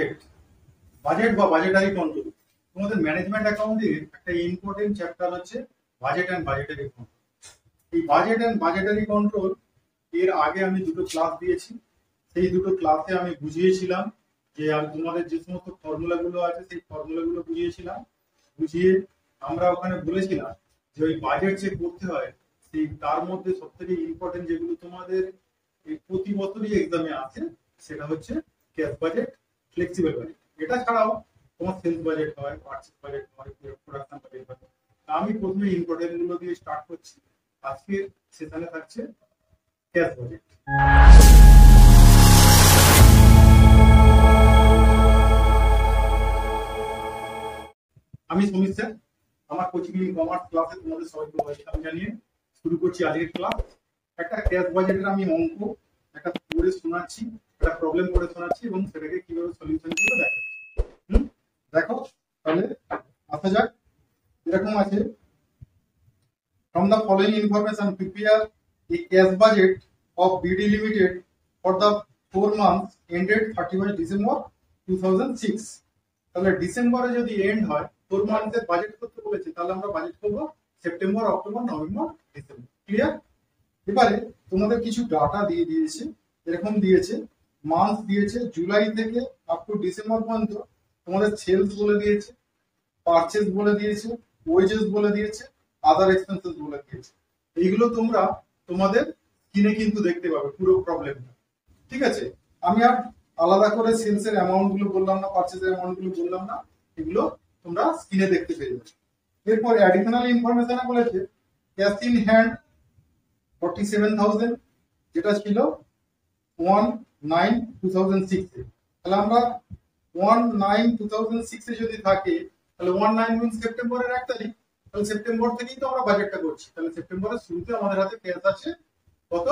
Budget budget বা budgetary control. তোমাদের management অ্যাকাউন্টের একটা ইম্পর্টেন্ট চ্যাপ্টার হচ্ছে বাজেট অ্যান্ড বাজেটারি কন্ট্রোল। এই বাজেট অ্যান্ড বাজেটারি কন্ট্রোল এর আগে আমি দুটো ক্লাস দিয়েছি। সেই দুটো ক্লাসে আমি বুঝিয়েছিলাম যে তোমাদের যে সমস্ত ফর্মুলাগুলো আছে সেই ফর্মুলাগুলো বুঝিয়েছিলাম। বুঝিয়ে আমরা ওখানে বলেছিলাম যে ওই বাজেট যে করতে হয় সেই তার মধ্যে সব থেকে ইম্পর্টেন্ট যেগুলো তোমাদের এই প্রতি বছরই এক্সামে আছে সেটা হচ্ছে ক্যাশ বাজেট, ফ্লেক্সিবল বাজেট। এটা ছাড়াও তোমার সেলস বাজেট হয়, পারচেজ বাজেট হয়, প্রোডাকশন বাজেট হয়। আমি প্রথমে ইম্পর্টেন্ট গুলো দিয়ে স্টার্ট করছি। আজকের সেশনে থাকছে ক্যাশ বাজেট। আমি সমীর স্যার, আমার কোচিং কমার্স ক্লাসে তোমাদের সবাইকে ওয়েলকাম জানিয়ে শুরু করছি আজকের ক্লাস। একটা ক্যাশ বাজেটের আমি অঙ্ক একটা করে শোনাচ্ছি, একটা প্রবলেম করে শোনাচ্ছি এবং সেটাকে কিভাবে সলিউশন করবে দেখাচ্ছি। দেখো তাহলে আসা যাক। এরকম আছে, from the following information prepare a cash budget of BD Limited for the 4 months ended 31st December 2006। তাহলে ডিসেম্বরে যদি এন্ড হয় 4 মান্থের বাজেট করতে বলেছে, তাহলে আমরা বাজেট করব September, October, November, December. Clear? এবারে তোমাদের কিছু ডাটা দিয়ে দিয়েছে, এরকম দিয়েছে, মান্থ দিয়েছে জুলাই থেকে আপ টু ডিসেম্বর পর্যন্ত। তোমাদের সেলস বলে দিয়েছে, পারচেজ বলে দিয়েছে, ওয়েজেস বলে দিয়েছে, আদার এক্সপেন্সেস বলে দিয়েছে। এইগুলো তোমরা তোমাদের স্ক্রিনে কিন্তু দেখতে পাবে পুরো প্রবলেমটা। ঠিক আছে? আমি আর আলাদা করে সেলস এর অ্যামাউন্ট গুলো বললাম না, পারচেজের অ্যামাউন্ট গুলো বললাম না, এগুলো তোমরা স্ক্রিনে দেখতে পেয়ে যাবে। এরপর অ্যাডিশনাল ইনফরমেশন বলেছে ক্যাশ ইন হ্যান্ড 47,000, যেটা ছিল 1/9/2006 এ। তাহলে আমরা 1/9/2006 এ যদি থাকে তাহলে 19 মিন সেপ্টেম্বরের 1 তারিখ। তাহলে সেপ্টেম্বর থেকেই তো আমরা বাজেটটা করছি। তাহলে সেপ্টেম্বরের শুরুতে আমাদের হাতে ক্যাশ আছে কত?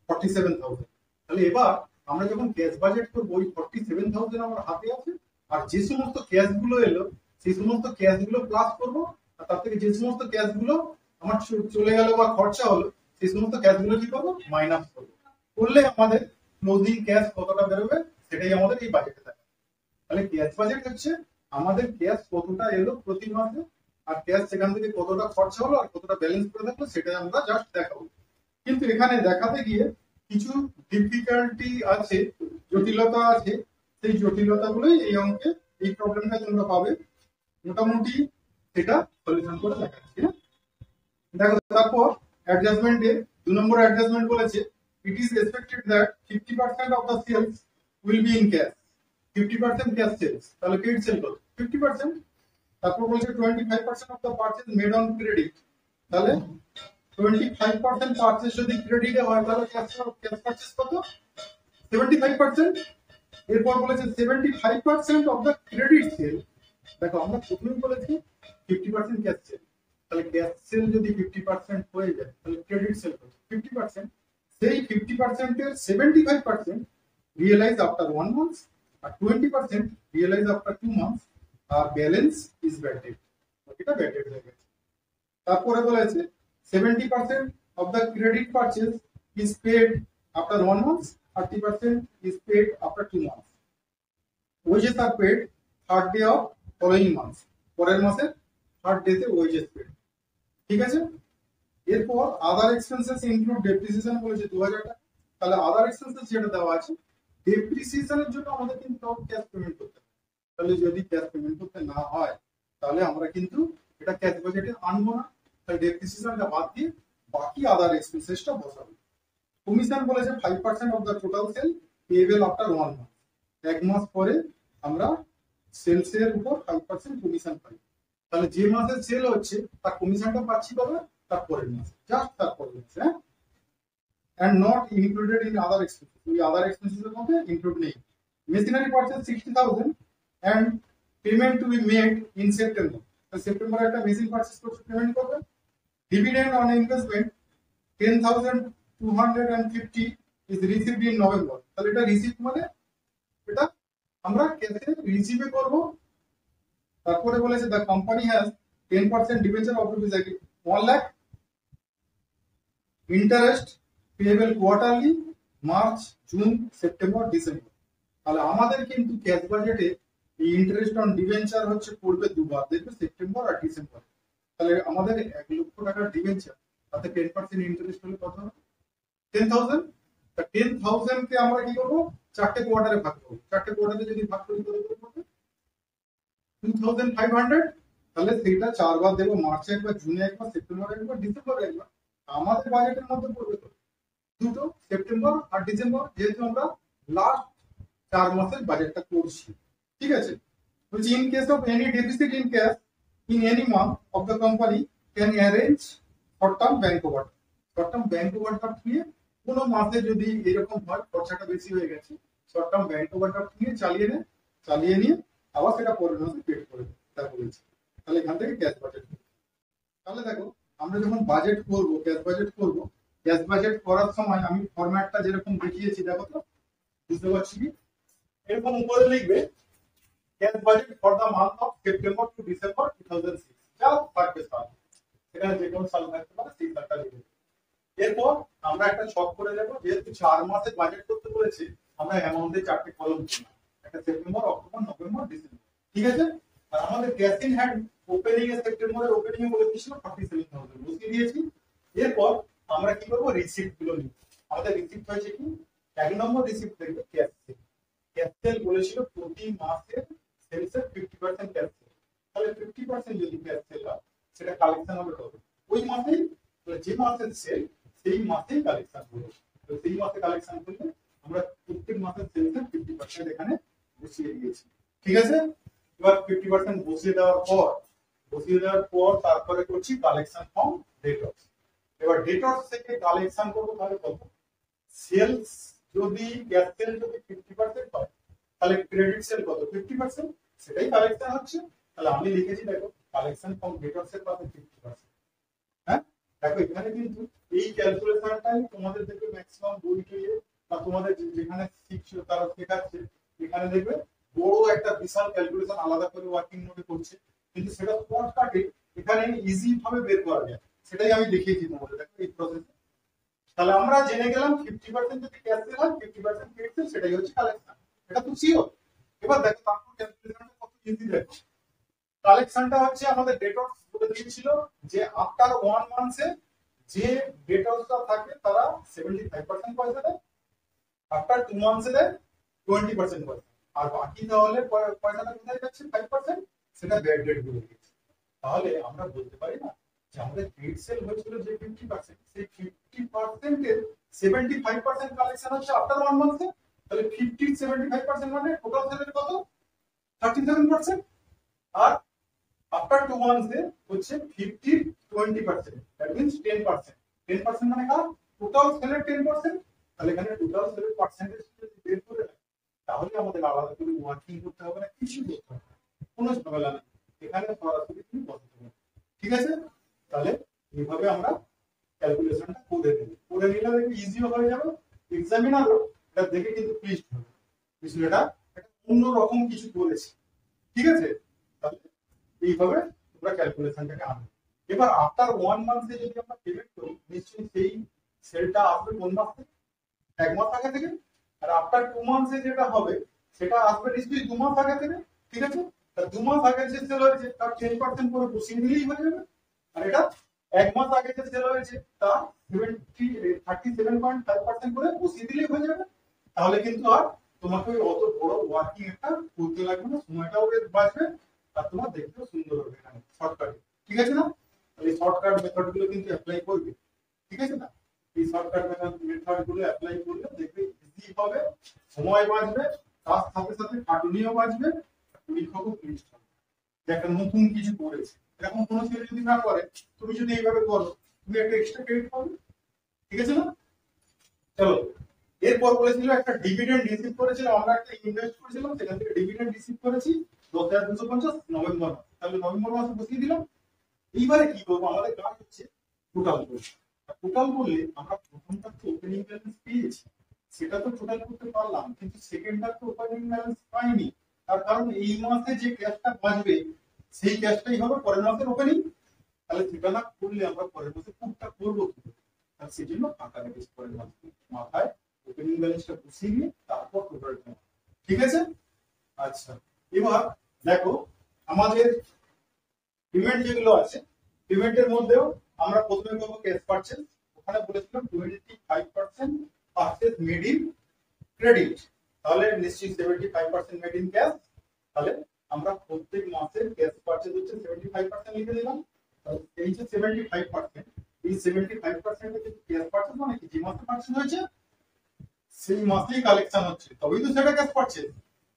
47,000। তাহলে এবার আমরা যখন ক্যাশ বাজেট করবো ওই 47,000 আমার হাতে আছে, আর যে সমস্ত ক্যাশ গুলো এলো সেই সমস্ত ক্যাশ গুলো প্লাস করবো, আর তার থেকে যে সমস্ত ক্যাশ গুলো আমার চলে গেল বা খরচা হলো সেই সমস্ত ক্যাশ গুলো কি করবো? মাইনাস করবো। করলে আমাদের ক্লোজিং ক্যাশ কতটা বেরোবে সেটাই আমাদের এই বাজেটে থাকে। তাহলে ক্যাশ বাজেট হচ্ছে আমাদের ক্যাশ কতটা এলো প্রতি মাসে, আর ক্যাশ সেখান থেকে কতটা খরচা হলো আর কতটা ব্যালেন্স করে থাকলো সেটাই আমরা জাস্ট দেখাবো। কিন্তু এখানে দেখাতে গিয়ে কিছু ডিফিকাল্টি আছে, জটিলতা আছে। সেই জটিলতাগুলোই এই অঙ্কে, এই প্রবলেমটা তোমরা পাবে। মোটামুটি সেটা সলিউশন করে দেখাচ্ছি। দেখো তারপর অ্যাডজাস্টমেন্টে 2 নম্বর অ্যাডজাস্টমেন্ট বলেছে it is expected that 50% of the sales will be in cash. 50% cash sales, তাহলে ক্রেডিট সেল কত? 50%। তারপর বলছে 25% of the purchase made on credit. তাহলে 25% পারচেজ যদি ক্রেডিটে হয় তাহলে ক্যাশ পারচেজ কত? 75%। এরপর বলেছে 75% অফ দ্য ক্রেডিট সেল। দেখো আমরা প্রথমেই বলেছি 50% ক্যাশ সেল, তাহলে ক্যাশ সেল যদি 50% হয়ে যায় তাহলে ক্রেডিট সেল কত? 50%। সেই 50% এর 75% রিয়েলাইজ আফটার 1 মান্থ, আর 20% রিয়েলাইজ আফটার 2 মান্থ, আর ব্যালেন্স ইজ ব্যাড ডেট। এটা ব্যাড ডেট হয়ে গেছে। তারপরে বলেছে 70% of the credit purchase is paid after 1 month, 30% is paid after 2 months. Wages are paid 3rd day of following month. পরের মাসের 3rd day তে wages paid। ঠিক আছে? এরপর আদার এক্সপেন্সেস ইনক্লুড ডেপ্রিসিয়েশন বলেছে 2000 টাকা। তাহলে আদার এক্সপেন্সেস যেটা দেওয়া আছে, ডেপ্রিসিয়েশনের জন্য আমাদের কিন্তু ক্যাশ পেমেন্ট করতে হবে। তাহলে যদি ক্যাশ পেমেন্ট করতে না হয় তাহলে আমরা কিন্তু এটা ক্যাশ বাজেটে আনবো না। তাহলে ডেপ্রিসিয়েশনটা বাদ দিয়ে বাকি আদার এক্সপেন্সেসটা বসাবো। কমিশন বলেছে 5% of the total sell payable after 1 month. 1 মাস পরে আমরা সেলসের উপর 5% কমিশন পাই। তাহলে যে মাসে সেল হচ্ছে তার কমিশনটা পাচ্ছি কবে? তার পরের মাসে, জাস্ট তার পরের মাসে। হ্যাঁ, and not included in other expenses। ওই আদার এক্সপেন্সেস এর মধ্যে ইনক্লুড নেই। Machinery purchase 60,000 and payment to be made in September। সেপ্টেম্বরে একটা মেশিন পারচেজ করতে পেমেন্ট করবে। Dividend on investment 10,250 is received in November। তাহলে এটা রিসিভ মানে এটা আমরা ক্যাশে রিসিভে করব। তারপরে বলেছে the company has 10% debenture of rupees 1 lakh, interest payable quarterly March, June, September, December। তাহলে আমাদের কিন্তু ক্যাশ বাজেটে এই ইন্টারেস্ট অন ডিবেঞ্চার হচ্ছে পড়বে দুবার, দেখবে সেপ্টেম্বর আর ডিসেম্বর। তাহলে আমাদের 1 লক্ষ টাকার ডিবেঞ্চার, তাতে 10% ইন্টারেস্ট হলে কত হবে? 10,000। তা 10,000 কে আমরা কি করবো? 4টে কোয়ার্টারে ভাগ করবো। 4টে কোয়ার্টারে যদি ভাগ করি কত হবে? 2,500। তাহলে সেটা 4বার দেবো, মার্চে একবার, জুনে একবার, সেপ্টেম্বরে একবার, ডিসেম্বরে একবার। আমাদের বাজেটের মধ্যে পড়বে তো দুটো, সেপ্টেম্বর আর ডিসেম্বর, যেহেতু আমরা লাস্ট 4 মাসের বাজেটটা করছি। ঠিক আছে, বলছি in case of any deficit in cash in any month of the company can arrange short term bank overdraft. Short term bank overdraft নিয়ে কোনো মাসে যদি এরকম হয় খরচাটা বেশি হয়ে গেছে, শর্ট টার্ম ব্যাংক ওভারড্রাফট নিয়ে চালিয়ে নিয়ে আবার সেটা পরের মাসে পেড করে দেবে, তা বলেছি। তাহলে এখান থেকে ক্যাশ বাজেট। তাহলে দেখো, আমরা যখন বাজেট করবো, ক্যাশ বাজেট করবো, ক্যাশ বাজেট করার সময় আমি ফরম্যাটটা যেরকম দেখিয়েছি দেখো তো, বুঝতে পারছি কি? এরকম উপরে লিখবে cash budget for the month of September to December 2006, যা থাকবে সাল, সেখানে যে কোনো সাল থাকতে পারে, সেই সালটা লিখবে। এরপর আমরা একটা ছক করে দেবো, যেহেতু 4 মাসের বাজেট করতে বলেছি, আমরা অ্যামাউন্টে 4টে কলম করব, একটা সেপ্টেম্বর, অক্টোবর, নভেম্বর, ডিসেম্বর। ঠিক আছে, আর আমাদের ক্যাশ ইন হ্যান্ড ওপেনিং এ সেপ্টেম্বরের ওপেনিং এ বলে দিয়েছিল 47,000, বসিয়ে দিয়েছি। এরপর আমরা কি করবো? রিসিপ্ট গুলো নিব। আমাদের রিসিপ্ট হয়েছে কি? 1 নম্বর রিসিপ্ট দেখবে ক্যাশ সেল। ক্যাশ সেল বলেছিল প্রতি মাসে সেলসের 50% ক্যাশ সেল। তাহলে 50% যদি ক্যাশ সেল হয়, সেটা কালেকশন হবে কত? ওই মাসেই, যে মাসের সেল সেই মাসেই কালেকশন হবে। তো সেই মাসে কালেকশন করলে আমরা প্রত্যেক মাসের সেলসের 50% এখানে বসিয়ে দিয়েছি। ঠিক আছে, এবার 50% বসিয়ে দেওয়ার পর তারপরে করছি কালেকশন ফ্রম ডেটর্স। এবার ডেটর্স থেকে কালেকশন করবো, তাহলে কত? সেলস যদি ক্যাশ সেল যদি 50% হয়, তাহলে ক্রেডিট সেল কত? 50%, সেটাই কালেকশন হচ্ছে। তাহলে আমি লিখেছি দেখো, কালেকশন ফ্রম ডেটর্স এর কত? 50%। হ্যাঁ, দেখো এখানে কিন্তু এই ক্যালকুলেশনটাই তোমাদের দেখবে ম্যাক্সিমাম বইতে বা তোমাদের যেখানে শিখছো তারা শেখাচ্ছে, এখানে দেখবে বড় একটা বিশাল ক্যালকুলেশন আলাদা করে ওয়ার্কিং নোটে করছে, কিন্তু সেটা শর্টকাটে এখানে ইজি ভাবে বের করা যায়, সেটাই আমি দেখিয়েছি তোমাদের। দেখো এই প্রসেস। তাহলে আমরা জেনে গেলাম 50% যদি ক্যাশ সেল হয়, 50% ক্রেডিট সেল, সেটাই হচ্ছে কালেকশন। এটা তো শিওর। এবার দেখো তারপর ক্যালকুলেশনটা কত ইজি। দেখো কালেকশনটা হচ্ছে আমাদের ডেটর্স বলে দিয়েছিল যে আফটার 1 মান্থে যে ডেটর্সটা থাকে তারা 75% পয়সা দেয়, আফটার 2 মান্থে দেয় 20% পয়সা, আর বাকি তাহলে পয়সাটা কোথায় যাচ্ছে? 5%, সেটা ব্যাড ডেট বলে দিয়েছে। তাহলে আমরা বলতে পারি না যে আমাদের ক্রেডিট সেল হয়েছিল যে 50%, সেই 50% এর 75% কালেকশন হচ্ছে আফটার 1 মান্থে। তাহলে 50 75% মানে টোটাল সেলের কত? 37%। আর আফটার 2 মান্থে হচ্ছে 50 20%, দ্যাট মিন্স 10%। 10% মানে কার? টোটাল সেলের 10%। তাহলে এখানে টোটাল সেলের পার্সেন্টেজ যদি বের করে রাখি, তাহলে আমাদের আলাদা করে ওয়ার্কিং করতে হবে না, কিছু করতে হবে না, কোনো ঝামেলা নেই, এখানে সরাসরি তুমি বসাতে হবে। ঠিক আছে, তাহলে এইভাবে আমরা ক্যালকুলেশনটা করে নিলে দেখবে ইজিও হয়ে যাবে, এক্সামিনারও এটা দেখে কিন্তু প্লিজড হবে, বিষয়টা একটা অন্যরকম কিছু করেছে। ঠিক আছে, তাহলে এইভাবে তোমরা ক্যালকুলেশনটাকে আনবে। এবার আফটার 1 মান্থে যদি আমরা পেমেন্ট করি, নিশ্চয়ই সেই সেলটা আসবে কোন মাস থেকে? 1 মাস আগে থেকে। আর আফটার 2 মান্থে যেটা হবে, সেটা আসবে নিশ্চয়ই 2 মাস আগে থেকে। ঠিক আছে, তার 2 মাস আগে যে সেল হয়েছে তার 10% করে বসিয়ে দিলেই হয়ে যাবে। আর এটা 1 মাস আগে যে সেল হয়েছে তার 37.5% করে বসিয়ে দিলেই হয়ে যাবে। তাহলে কিন্তু আর তোমাকে ওই অত বড় ওয়ার্কিং একটা করতে লাগবে না, সময়টাও বাঁচবে, আর তোমার দেখতেও সুন্দর হবে এখানে শর্টকাটে। ঠিক আছে না? তাহলে এই শর্টকাট মেথড গুলো কিন্তু অ্যাপ্লাই করবে। ঠিক আছে না? এই শর্টকাট মেথড গুলো অ্যাপ্লাই করলে দেখবে ইজি হবে, সময় বাঁচবে, তার সাথে সাথে খাটুনিও বাঁচবে, পরীক্ষকও প্লিজড হবে যে একটা নতুন কিছু করেছে। এরকম কোনো ছেলে যদি না করে, তুমি যদি এইভাবে করো, তুমি একটা এক্সট্রা ক্রেডিট পাবে। ঠিক আছে না? চলো, এরপর বলেছিল একটা ডিভিডেন্ড রিসিভ করেছিলাম, আমরা একটা ইনভেস্ট করেছিলাম, সেখান থেকে ডিভিডেন্ড রিসিভ করেছি 10,250 নভেম্বর মাসে। তাহলে নভেম্বর মাসে বসিয়ে দিলাম। এইবারে কি করবো? আমাদের কাজ হচ্ছে টোটাল করবো। টোটাল করলে আমরা প্রথমটা তো ওপেনিং ব্যালেন্স পেয়েছি, সেটা তো টোটাল করতে পারলাম, কিন্তু সেকেন্ডটা তো ওপেনিং ব্যালেন্স পাইনি। তার কারণ এই মাসে যে ক্যাশটা বাঁচবে, সেই ক্যাশটাই হবে পরের মাসের ওপেনিং। তাহলে সেটা না করলে আমরা পরের মাসে পুটটা করবো কি? আর সেই জন্য ফাঁকা রেখেছি পরের মাসে, মাথায় ওপেনিং ব্যালেন্সটা বসিয়ে নিয়ে তারপর টোটালটা। ঠিক ঠিক আছে। আচ্ছা, এবার দেখো আমাদের পেমেন্ট যেগুলো আছে, পেমেন্টের মধ্যেও আমরা প্রথমে পাবো ক্যাশ পারচেজ। ওখানে বলেছিলাম 25% পারচেজ মেড ইন ক্রেডিট, তাহলে নিশ্চয়ই 75% মেড ইন ক্যাশ। তাহলে আমরা প্রত্যেক মাসের ক্যাশ পারচেজ হচ্ছে 75% লিখে দিলাম। এই যে 75%, এই 75% এর ক্যাশ পারচেজ মানে কি, যে মাসে পারচেজ হয়েছে সেই মাসেই কালেকশন হচ্ছে, তবেই তো সেটা ক্যাশ পারচেজ।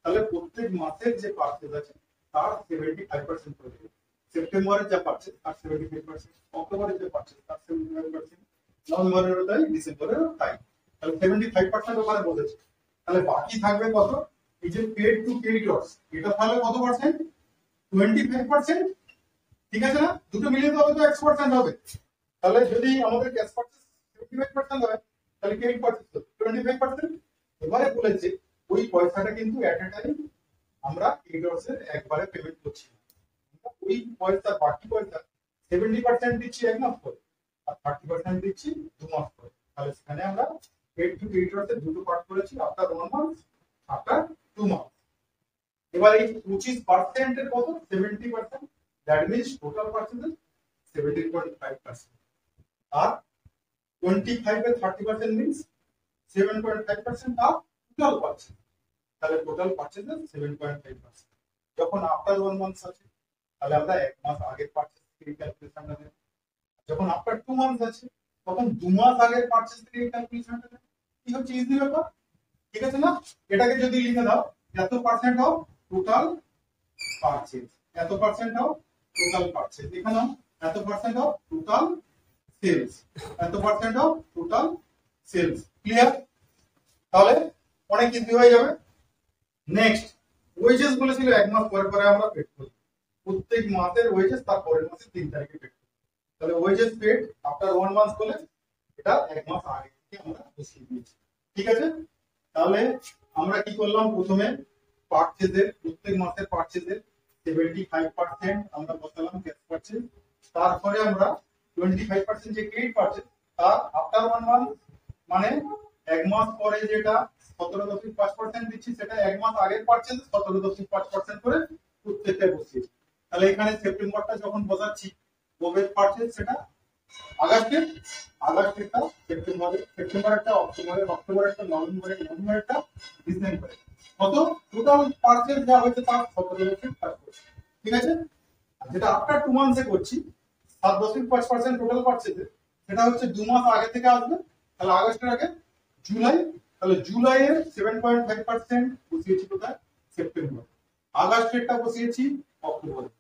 তাহলে প্রত্যেক মাসের যে পারচেজ আছে তার 75% করে দেবে। সেপ্টেম্বরের যা পারচেজ তার 75%, অক্টোবরের যে পারচেজ তার 75%, নভেম্বরেরও তাই, ডিসেম্বরেরও তাই। তাহলে 75% ওখানে বলেছে। তাহলে বাকি থাকবে কত, এই যে পেড টু ক্রেডিটরস, এটা তাহলে কত পার্সেন্ট, 25%। ঠিক আছে না, দুটো মিলিয়ে তো হবে তো 100% হবে। তাহলে যদি আমাদের ক্যাশ পারচেজ 75% হয়, তাহলে ক্রেডিট পারচেজ 25%। এবারে বলেছে ওই পয়সাটা কিন্তু এট এ টাইম আমরা ক্রেডিটরসের একবারে পেমেন্ট করছি না, ওই পয়সা বাকি পয়সা 70% দিচ্ছি এক মাস পরে, আর 30% দিচ্ছি 2 মাস পরে। তাহলে সেখানে আমরা পেড টু ক্রেডিটরসের দুটো পার্ট করেছি, আফটার 1 মান্থ, আফটার 2 মান্থ। এবার এই 25% এর কত, 70%, দ্যাট মিন্স টোটাল পারচেজ 17.5%, আর 25 এর 30% মিন্স 7.5% অফ টোটাল পারচেজ। তাহলে টোটাল পারচেজ 7.5%। যখন আফটার 1 মান্থ আছে তাহলে আমরা 1 মাস আগের পারচেজ থেকে ক্যালকুলেশনটা দেব। যখন আফটার 2 মান্থ আছে তখন 2 মাস আগের পারচেজ থেকে ক্যালকুলেশনটা দেব। কি হচ্ছে ইজি ব্যাপার, ঠিক আছে না। এটাকে যদি লিখে দাও এত পার্সেন্ট অফ টোটাল পারচেজ, এত পার্সেন্ট অফ টোটাল পারচেজ, এখানে এত পার্সেন্ট অফ টোটাল সেলস, এত percent of total sales. Clear, তাহলে অনেক ইজি হয়ে যাবে। নেক্সট, ওয়েজেস বলেছিল 1 মাস পরে পরে আমরা পেড করি, প্রত্যেক মাসের ওয়েজেস তার পরের মাসের 3 তারিখে পেড করি। তাহলে ওয়েজেস পেড আফটার 1 মান্থ বলে এটা 1 মাস আগে থেকে আমরা বসিয়ে দিয়েছি। ঠিক আছে, তাহলে আমরা কি করলাম, প্রথমে পারচেজের প্রত্যেক মাসের পারচেজের 75% আমরা বসালাম ক্যাশ পারচেজ, তারপরে আমরা 25% যে ক্রেডিট পারচেজ তার আফটার 1 মান্থ মানে 1 মাস পরে যেটা 17.5% দিচ্ছি সেটা 1 মাস আগের পারচেজ 17.5% করে প্রত্যেকটা বসিয়েছি। তাহলে এখানে সেপ্টেম্বরটা যখন বসাচ্ছি কবে পারচেজ, সেটা আগস্টের, আগস্টেরটা সেপ্টেম্বরে, সেপ্টেম্বরেরটা অক্টোবরে, অক্টোবরেরটা নভেম্বরে, নভেম্বরেরটা ডিসেম্বরে। কত টোটাল পারচেজ যা হয়েছে তার 17.5%। ঠিক আছে, আর যেটা আফটার 2 মান্থসে করছি 7.5% টোটাল পারচেজে, সেটা হচ্ছে 2 মাস আগে থেকে আসবে। তাহলে আগস্টের আগে জুলাই, তাহলে জুলাইয়ের 7.5% বসিয়েছি কোথায়, সেপ্টেম্বর। আগস্টেরটা বসিয়েছি অক্টোবরে,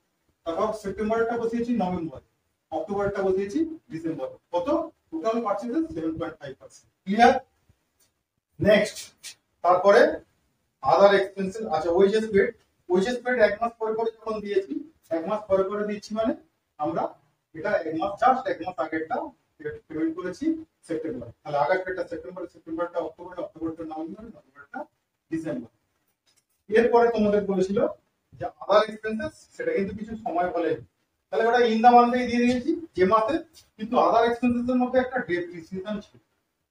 তারপর সেপ্টেম্বরেরটা বসিয়েছি নভেম্বরে, অক্টোবরটা বসিয়েছি ডিসেম্বর। কত টোটাল পারচেজেস 7.5%। ক্লিয়ার। নেক্সট, তারপরে আদার এক্সপেন্সেস। আচ্ছা, ওয়েজেস পেড, ওয়েজেস পেড 1 মাস পরে পরে যখন দিয়েছি, 1 মাস পরে পরে দিচ্ছি মানে আমরা এটা 1 মাস জাস্ট 1 মাস আগেরটা পেমেন্ট করেছি সেপ্টেম্বর। তাহলে আগস্টেরটা সেপ্টেম্বরে, সেপ্টেম্বরটা অক্টোবরে, অক্টোবরটা নভেম্বরে, নভেম্বরটা ডিসেম্বর। এরপরে তোমাদের বলেছিল যে আদার এক্সপেন্সেস, সেটা কিন্তু কিছু সময় বলেনি, তাহলে ওটা ইন দা মান্থেই দিয়ে দিয়েছি যে মাসে, কিন্তু আদার এক্সপেন্সেস এর মধ্যে একটা ডেপ্রিসিয়েশন ছিল।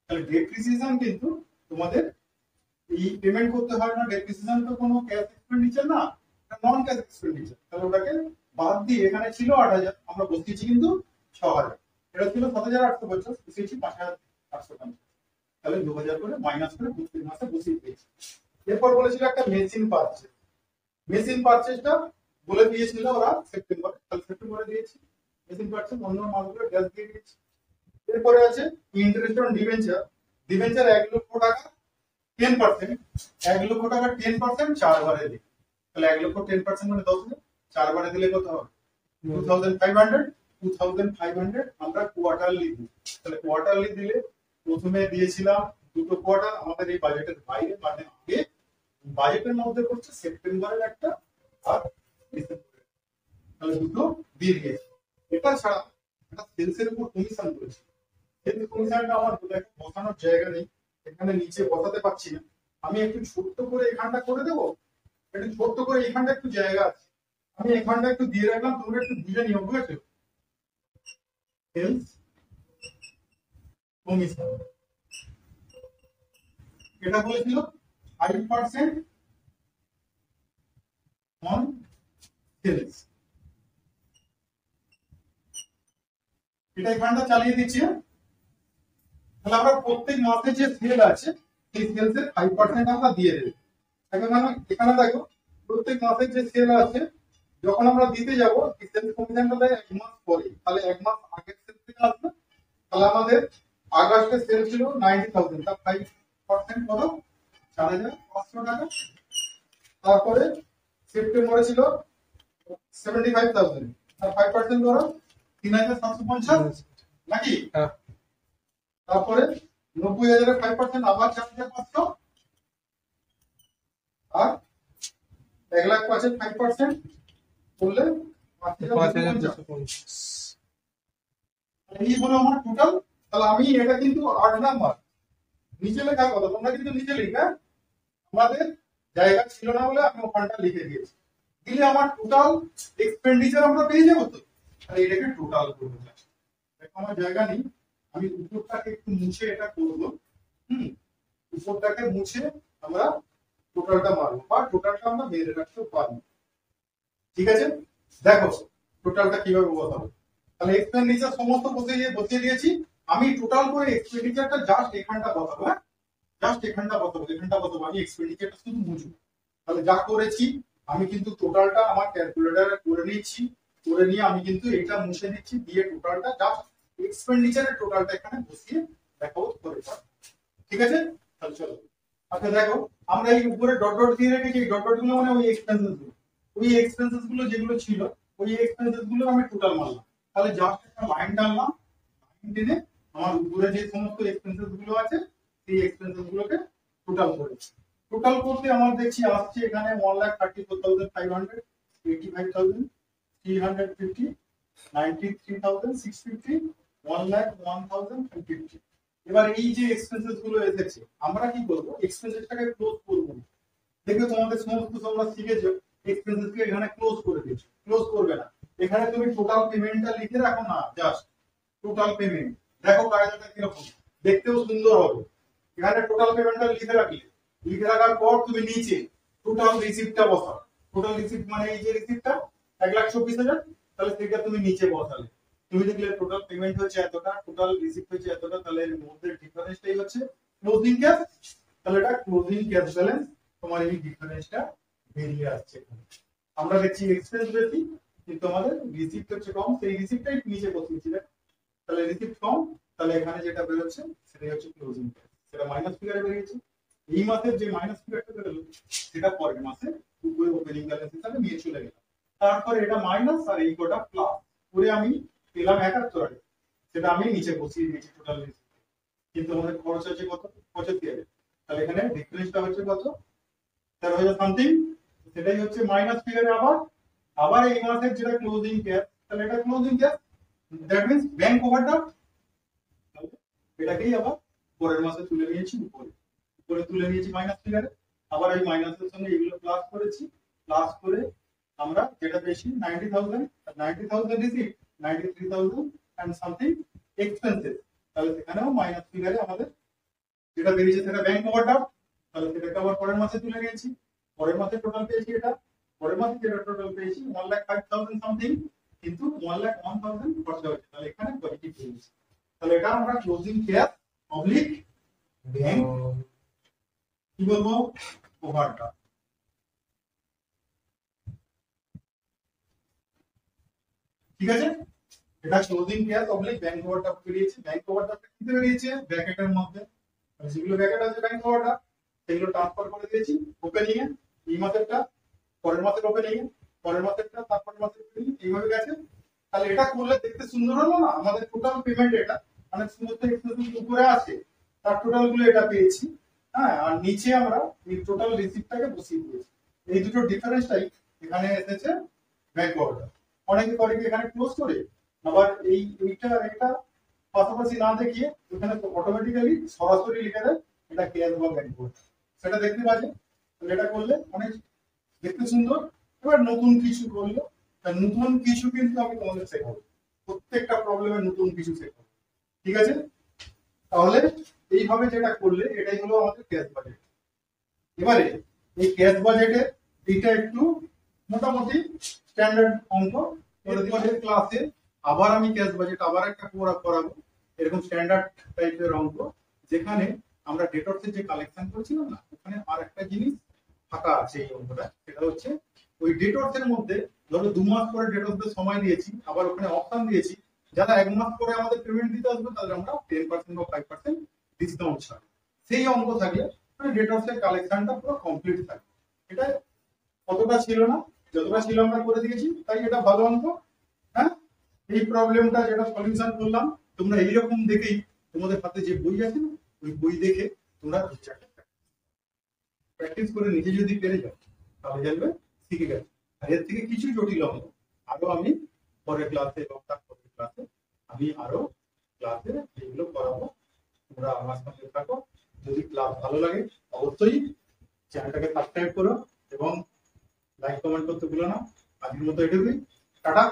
তাহলে ডেপ্রিসিয়েশন কিন্তু তোমাদের এই পেমেন্ট করতে হয় না, ডেপ্রিসিয়েশন তো কোনো ক্যাশ এক্সপেন্ডিচার না, এটা নন ক্যাশ এক্সপেন্ডিচার। তাহলে ওটাকে বাদ দিয়ে এখানে ছিল 8000, আমরা বসিয়েছি কিন্তু 6000। এটা ছিল 7850, বসিয়েছি 5850। তাহলে 2000 করে মাইনাস করে প্রত্যেক মাসে বসিয়ে দিয়েছি। এরপর বলেছিল একটা মেশিন পারচেজ, মেশিন পারচেজটা বলে দিয়েছিল ওরা সেপ্টেম্বরে, তাহলে সেপ্টেম্বরে দিয়েছি মেশিন পারচেজ, অন্য মাসগুলো গ্যাস দিয়ে দিয়েছি। এরপরে আছে ইন্টারেস্ট অন ডিবেঞ্চার, ডিবেঞ্চার 1 লক্ষ টাকা 10%, 1 লক্ষ টাকা 10% 4 বারে দিই। তাহলে 1 লক্ষ 10% মানে 10,000, 4 বারে দিলে কত হবে 2500, 2500 আমরা কোয়ার্টারলি দিই। তাহলে কোয়ার্টারলি দিলে প্রথমে দিয়েছিলাম দুটো কোয়ার্টার আমাদের এই বাজেটের বাইরে, মানে আগে বাজেটের মধ্যে পড়ছে সেপ্টেম্বরের একটা আর ডিসেম্বরের, তাহলে দুটো দিয়ে দিয়েছি। এটা ছাড়া এটা সেলসের উপর কমিশন করেছি, সেলস কমিশনটা আমার বসানোর জায়গা নেই, এখানে নিচে বসাতে পারছি না, আমি একটু ছোট্ট করে এখানটা করে দেবো, একটু ছোট্ট করে এখানটা একটু জায়গা আছে, আমি এখানটা একটু দিয়ে রাখলাম, তোমরা একটু বুঝে নিও, বুঝেছো। সেলস কমিশন এটা বলেছিল 5% সেলস। এটা এখানটা চালিয়ে দিচ্ছি। তাহলে আমরা প্রত্যেক মাসে যে সেল আছে সেই সেলসের 5% আমরা দিয়ে দেব। এখানে দেখো প্রত্যেক মাসে যে সেল আছে যখন আমরা দিতে যাব সেল কমিশনটা দেয় 1 মাস পরে, তাহলে 1 মাস আগের সেল থেকে আসবে। তাহলে আমাদের আগস্টে সেল ছিল 90,000, তার 5% কত 4,500 টাকা। তারপরে সেপ্টেম্বরে ছিল 75,000, তার 5% ধরো 3,750 নাকি। তারপরে 90,000 5% আবার 4,500, আর 1,05,000 5% করলে 5,250। এই হলো আমার টোটাল। তাহলে আমি এটা কিন্তু 8 নাম্বার নিচে লেখার কথা, তোমরা কিন্তু নিচে লিখা, আমাদের জায়গা ছিল না বলে আমি ওখানটা লিখে দিয়েছি। দিলে আমার টোটাল এক্সপেন্ডিচার আমরা পেয়ে যাবো। তো তাহলে এটাকে টোটাল করবো। দেখো আমার জায়গা নেই, আমি উপরটাকে একটু মুছে এটা করবো। উপরটাকে মুছে আমরা টোটালটা মারবো বা টোটালটা আমরা মেরে রাখতে পারবো। ঠিক আছে, দেখো টোটালটা কিভাবে বসাবো। তাহলে এক্সপেন্ডিচার সমস্ত বসিয়ে দিয়েছি। আমি টোটাল করে এক্সপেন্ডিচারটা জাস্ট এখানটা বসাবো। হ্যাঁ, জাস্ট এখানটা বসাবো। আমি এক্সপেন্ডিচারটা শুধু মুছবো। তাহলে যা করেছি আমি কিন্তু টোটালটা আমার ক্যালকুলেটরে করে নিচ্ছি, করে নিয়ে আমি কিন্তু এটা মুছে দিচ্ছি, দিয়ে টোটালটা জাস্ট এক্সপেন্ডিচারের টোটালটা এখানে বসিয়ে দেখাবো করে। ঠিক আছে, তাহলে চলো। আচ্ছা দেখো, আমরা এই উপরে ডট ডট দিয়ে রেখেছি, এই ডট ডট গুলো মানে ওই এক্সপেন্সেস গুলো যেগুলো ছিল ওই এক্সপেন্সেস গুলো আমি টোটাল মারলাম। তাহলে জাস্ট একটা লাইন টানলাম, লাইন টেনে আমার উপরে যে সমস্ত এক্সপেন্সেস গুলো আছে সেই এক্সপেন্সেস গুলোকে টোটাল করেছি। টোটাল করতে আমার দেখছি আসছে এখানে 1,34,500, 85,000, 350, 93,650, 1,01,050। এবার এই যে এক্সপেন্সেস গুলো এসেছে আমরা কি করব, এক্সপেন্সেসটাকে ক্লোজ করব। দেখবে তোমাদের সমস্ত তোমরা শিখেছো এক্সপেন্সেস কে এখানে ক্লোজ করে দিয়েছো, ক্লোজ করবে না। এখানে তুমি টোটাল পেমেন্টটা লিখে রাখো না, জাস্ট টোটাল পেমেন্ট। দেখো কায়দাটা কিরকম, দেখতেও সুন্দর হবে। এখানে টোটাল পেমেন্টটা লিখে রাখার পর তুমি নিচে টোটাল রিসিপ্টটা বসাও। টোটাল রিসিপ্ট মানে এই যে রিসিপ্টটা 1,24,000, তাহলে সেটা তুমি নিচে বসালে। তুমি দেখলে টোটাল পেমেন্ট হচ্ছে এতটা, টোটাল রিসিপ্ট হচ্ছে এতটা, তাহলে এর মধ্যে ডিফারেন্সটাই হচ্ছে ক্লোজিং ক্যাশ। তাহলে এটা ক্লোজিং ক্যাশ ব্যালেন্স, তোমার এই ডিফারেন্সটা বেরিয়ে আসছে। আমরা দেখছি এক্সপেন্স বেশি কিন্তু আমাদের রিসিপ্ট হচ্ছে কম, সেই রিসিপ্টটাই নিচে বসিয়েছি। তাহলে রিসিপ্ট কম, তাহলে এখানে যেটা বেরোচ্ছে সেটাই হচ্ছে ক্লোজিং ক্যাশ, সেটা মাইনাস ফিগারে বেরিয়েছে। এই মাসের যে মাইনাস ফিগারটা বেরোলো সেটা পরের মাসে উপরে ওপেনিং ব্যালেন্স হিসাবে নিয়ে চলে গেলাম। তারপরে এটা মাইনাস আর এই কোটা প্লাস করে আমি পেলাম 71, সেটা আমি নিচে বসিয়ে দিয়েছি টোটাল রিসিপ্ট। কিন্তু আমাদের খরচ আছে কত, 75,000। তাহলে এখানে ডিফারেন্সটা হচ্ছে কত, 13,000 সামথিং। সেটাই হচ্ছে মাইনাস ফিগারে আবার এই মাসের যেটা ক্লোজিং ক্যাশ, তাহলে এটা closing cash, that means bank overdraft. এটাকেই আবার পরের মাসে তুলে নিয়েছি উপরে তুলে নিয়েছি মাইনাস ফিগারে। আবার এই মাইনাসের সঙ্গে এগুলো প্লাস করেছি, প্লাস করে আমরা যেটা পেয়েছি 90,000 রিসিপ্ট, 93,000 এন্ড সামথিং এক্সপেন্সেস। তাহলে সেখানেও মাইনাস ফিগারে আমাদের যেটা বেরিয়েছে সেটা ব্যাংক ওভারড্রাফট। তাহলে সেটাকে আবার পরের মাসে তুলে নিয়েছি, পরের মাসে টোটাল পেয়েছি এটা, পরের মাসে যেটা টোটাল পেয়েছি 1,05,000 সামথিং, কিন্তু 1,01,000 খরচা হয়েছে। তাহলে এখানে পজিটিভ পেয়েছি। তাহলে এটা আমরা ক্লোজিং ক্যাশ অবলিক ব্যাংক কি বলবো ওভারড্রাফট। ঠিক আছে, এটা closing cash oblique bank overdraft বেরিয়েছে। ব্যাংক ওভারড্রাফট কি বেরিয়েছে, ব্র্যাকেটের মধ্যে যেগুলো ব্র্যাকেট আছে ব্যাংক ওভারড্রাফট সেগুলো ট্রান্সফার করে দিয়েছি ওপেনিং এ। এই মাসেরটা পরের মাসের ওপেনিং এ, পরের মাসেরটা তারপরের মাসের ওপেনিং, এইভাবে গেছে। তাহলে এটা করলে দেখতে সুন্দর হলো না, আমাদের টোটাল পেমেন্ট এটা মানে সমস্ত এক্সপেন্সেস উপরে আছে তার টোটাল গুলো এটা পেয়েছি। হ্যাঁ, আর নিচে আমরা এই টোটাল রিসিপ্টটাকে বসিয়ে দিয়েছি। এই দুটো ডিফারেন্সটাই এখানে এসেছে ব্যাংক ওভারড্রাফট। অনেকে করে কি এখানে ক্লোজ করে আবার এটা পাশাপাশি না দেখিয়ে এখানে অটোমেটিক্যালি সরাসরি লিখে দেয় এটা ক্যাশ বা ব্যাংক ওভারড্রাফট, সেটা দেখতে পাচ্ছে। এটা করলে অনেক দেখতে সুন্দর। এবার নতুন কিছু করলে নতুন কিছু কিন্তু আমি তোমাদের শেখাবো, প্রত্যেকটা প্রবলেমের নতুন কিছু শেখাবো। ঠিক আছে, তাহলে এইভাবে যেটা করলে এটাই হলো আমাদের ক্যাশ বাজেট। এবারে এই ক্যাশ বাজেটে এটা একটু মোটামুটি স্ট্যান্ডার্ড অঙ্ক করে দিই ক্লাসে। আবার আমি ক্যাশ বাজেট আবার একটা করাবো এরকম স্ট্যান্ডার্ড টাইপের অঙ্ক, যেখানে আমরা ডেটরসের যে কালেকশন করেছিলাম না, ওখানে আর একটা জিনিস ফাঁকা আছে এই অঙ্কটা, সেটা হচ্ছে ওই ডেটরসের মধ্যে ধরো 2 মাস পরে ডেটরসদের সময় দিয়েছি, আবার ওখানে অপশন দিয়েছি যারা 1 মাস পরে আমাদের পেমেন্ট দিতে আসবে তাদের আমরা 10% বা 5% ডিসকাউন্ট ছাড়। সেই অঙ্ক থাকলে মানে ডেটরসের কালেকশনটা পুরো কমপ্লিট থাকে। এটা কতটা ছিল না, যতটা ছিল আমরা করে দিয়েছি, তাই এটা ভালো অঙ্ক। হ্যাঁ, এই প্রবলেমটা যেটা সলিউশন করলাম, তোমরা এইরকম দেখেই তোমাদের হাতে যে বই আছে না, ওই বই দেখে তোমরা প্র্যাকটিস করে নিজে যদি পেরে যাও তাহলে জানবে শিখে গেছে। আর এর থেকে কিছু জটিল অঙ্ক আরো আমি পরের ক্লাসে এবং তার পরের ক্লাসে আমি আরো ক্লাসে যেগুলো করাবো, তোমরা আমার সঙ্গে থাকো। যদি ক্লাস ভালো লাগে অবশ্যই চ্যানেলটাকে সাবস্ক্রাইব করো এবং লাইক কমেন্ট করতে ভুলো না। আজকের মতো এটুকুই, টাটা।